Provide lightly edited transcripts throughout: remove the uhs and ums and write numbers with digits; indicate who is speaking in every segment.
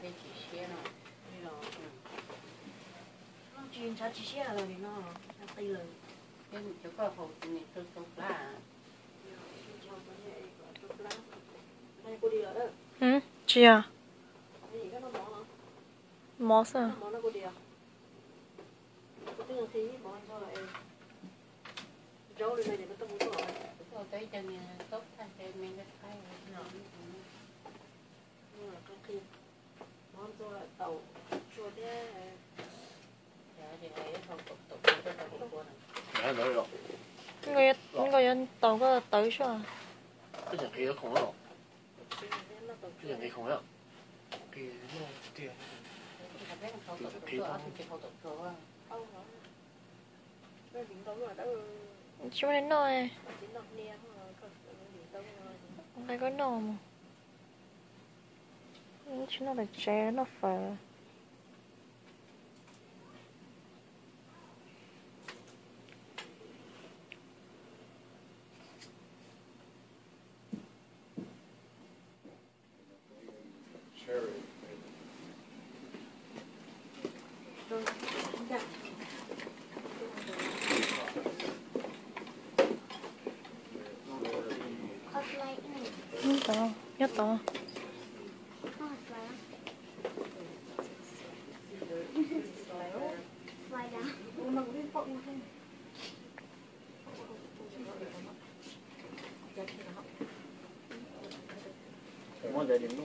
Speaker 1: đi chỉ xe nó
Speaker 2: chuyện cha chỉ xe rồi nó tây rồi
Speaker 1: cái chỗ có hồ thì này tôi lá
Speaker 3: ừ chị à mỏ sao
Speaker 1: tôi tới chân tốt thay cho mình cái thay nó
Speaker 2: món cho tàu chua thế
Speaker 1: thì ấy không tục cái tàu của
Speaker 4: Mẹ nói rồi.
Speaker 3: người dân tàu có tới sao
Speaker 4: cái人企咗窮喺度，啲人企窮咗，企咗啲
Speaker 3: chúng đến nơi đây có nồi mà chúng nó là trẻ nó phải nhất tao
Speaker 4: 我哋點咯？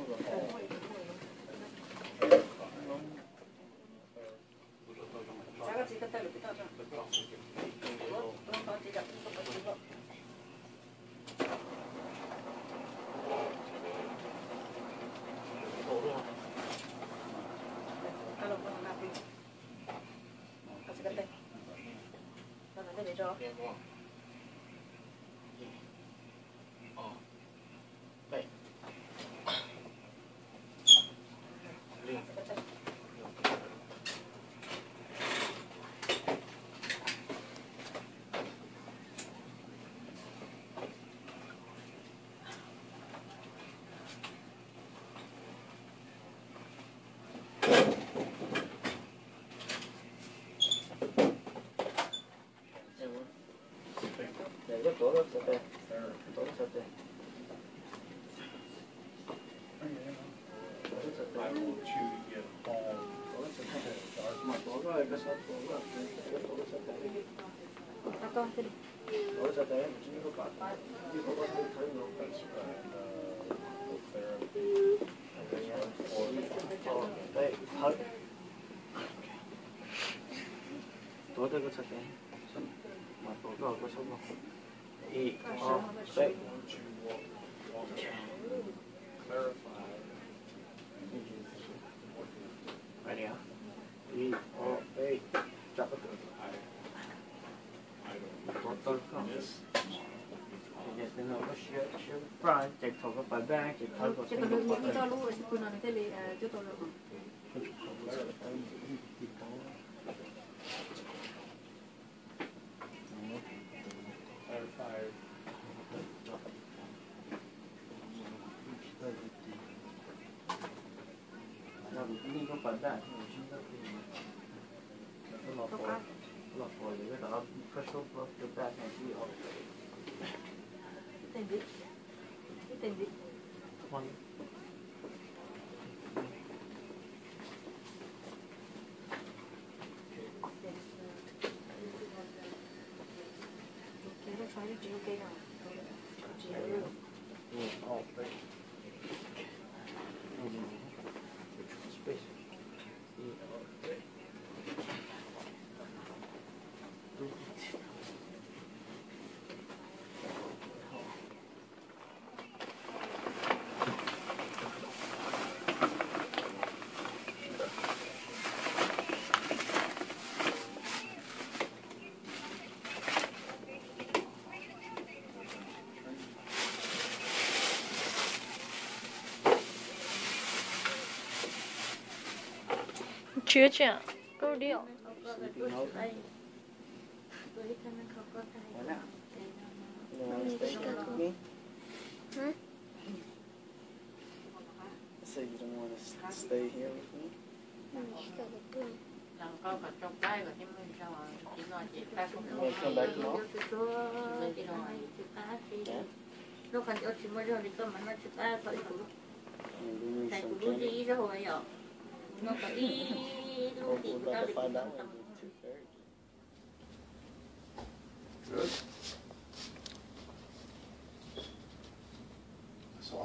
Speaker 4: 多得个出嘅，嘛多咗個出咯。一、二、三。Ready? E, O, A, drop it. Just then over shoot front, take talk about back, take talk about ini kau pada, lọc phổi để cái đó pressure block the back and see all.
Speaker 2: tên gì?
Speaker 4: One.
Speaker 2: Cái nó xoáy chiếu cây nào?
Speaker 4: Oh, right. Space.
Speaker 3: Chưa chả câu điệu
Speaker 4: So you don't want to stay here with me?
Speaker 1: Làm con còn trong tay của em mình sao mà chỉ nói chị ta cũng
Speaker 4: You want to come back tomorrow?
Speaker 1: mình chỉ nói
Speaker 4: Yeah.
Speaker 2: nó còn cho chị mới rồi thì cơ mà nó chụp ta phải cũng
Speaker 4: And we need
Speaker 2: thầy
Speaker 4: some
Speaker 2: cũng
Speaker 4: candy.
Speaker 2: đi rồi ạ nó có đi
Speaker 4: Well,
Speaker 2: lúc thì
Speaker 4: we're
Speaker 2: ta
Speaker 4: about
Speaker 2: bị
Speaker 4: to find out
Speaker 2: tầm
Speaker 4: when the tooth fairy.
Speaker 5: Good. So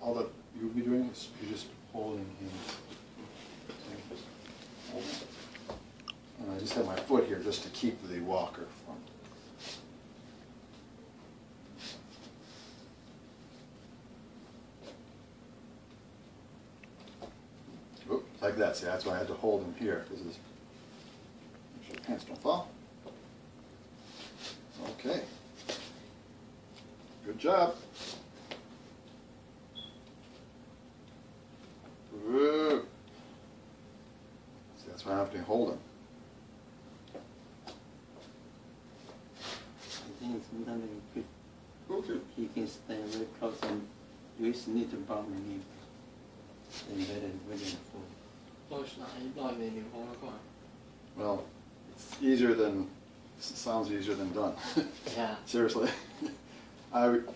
Speaker 5: all that you'll be doing is you're just holding him. And I just have my foot here just to keep the walker from. Oop, like that. See, that's why I had to hold him here because make sure the pants don't fall. Okay. Good job. Woo. See, that's why I have to hold him.
Speaker 4: I think sometimes
Speaker 5: Okay.
Speaker 4: he can stand very close and you just need to bump him. Then better when you're full.
Speaker 6: 多是哪一段的你红了快？
Speaker 5: Well, it's easier than sounds easier than done.
Speaker 6: Yeah.
Speaker 5: Seriously.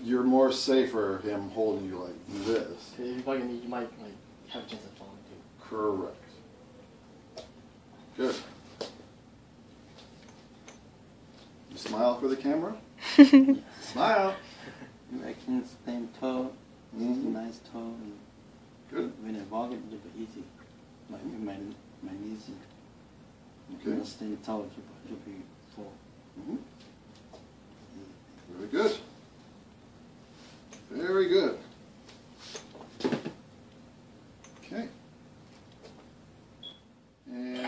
Speaker 5: You're more safer him holding you like this.
Speaker 6: If I can, you might like have a chance of falling too.
Speaker 5: Correct. Good. You smile for the camera? Smile.
Speaker 4: I can stand tall, nice tall, and
Speaker 5: Good.
Speaker 4: when I walk it's a little bit easy. My knees.
Speaker 5: Okay.
Speaker 4: When I stand tall, it'll be full.
Speaker 5: Mhm. Very good. Very good. Okay. And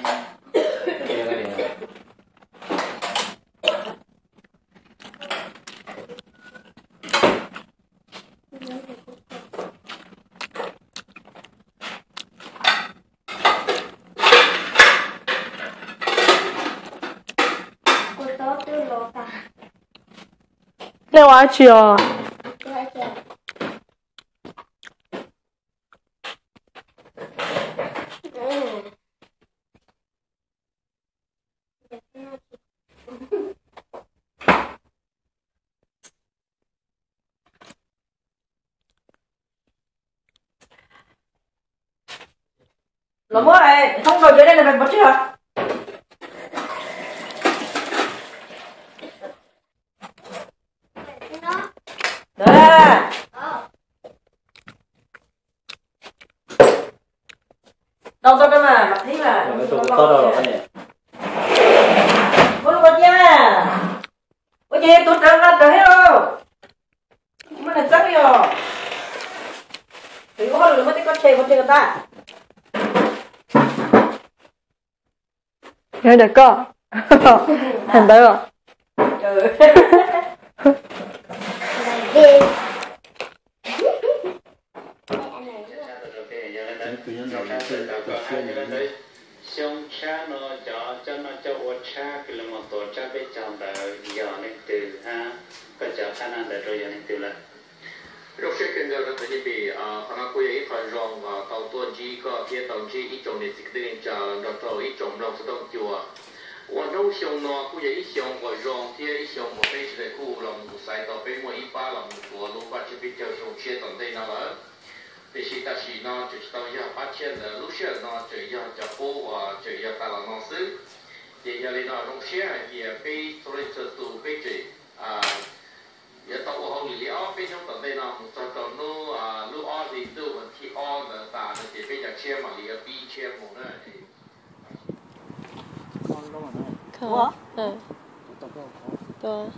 Speaker 3: 내 와치요.
Speaker 2: là bố ơi không ngồi dưới đây là phải bật chưa đấy đâu tôi cơ mà bật thế mà bố nó bật nha bố chị tôi trở ra trở hết rồi mới là chắc rồi thì có được mới có chơi người ta
Speaker 3: 이거 내 거. 된다요.
Speaker 7: xong cha nó cho nó cho ô cha cái là một tổ cha biết chọn đời giờ này từ ha có cho khả năng để rồi giờ này từ là
Speaker 8: lúc trước hiện giờ nó thì bị họ có những phần rong và tàu tuần chỉ có phía tàu chỉ ít trong này chỉ đến chờ nó tàu ít trong lòng sẽ đông chùa và nấu xong nó có những xong và rong thì ít xong một bên sẽ khu lòng một sai tàu bên một ít ba lòng của lúc bắt chỉ biết chờ xong chia tận đây nào đó thì chỉ ta chỉ nó chỉ tàu giờ phát triển là lúc trước nó chỉ giờ cho phố và chỉ giờ ta là nó xứ thì giờ này nó trong xe thì cái tôi lên từ cái chỉ giờ tàu của họ nghỉ lễ bên trong tận đây nào một tàu nó lúc ở thì tôi vẫn khi ở là ta thì bây giờ chia mà lý bi chia một nữa thì
Speaker 4: con đó mà nói.
Speaker 3: 가. 네.
Speaker 4: Tao có khó.
Speaker 3: 또.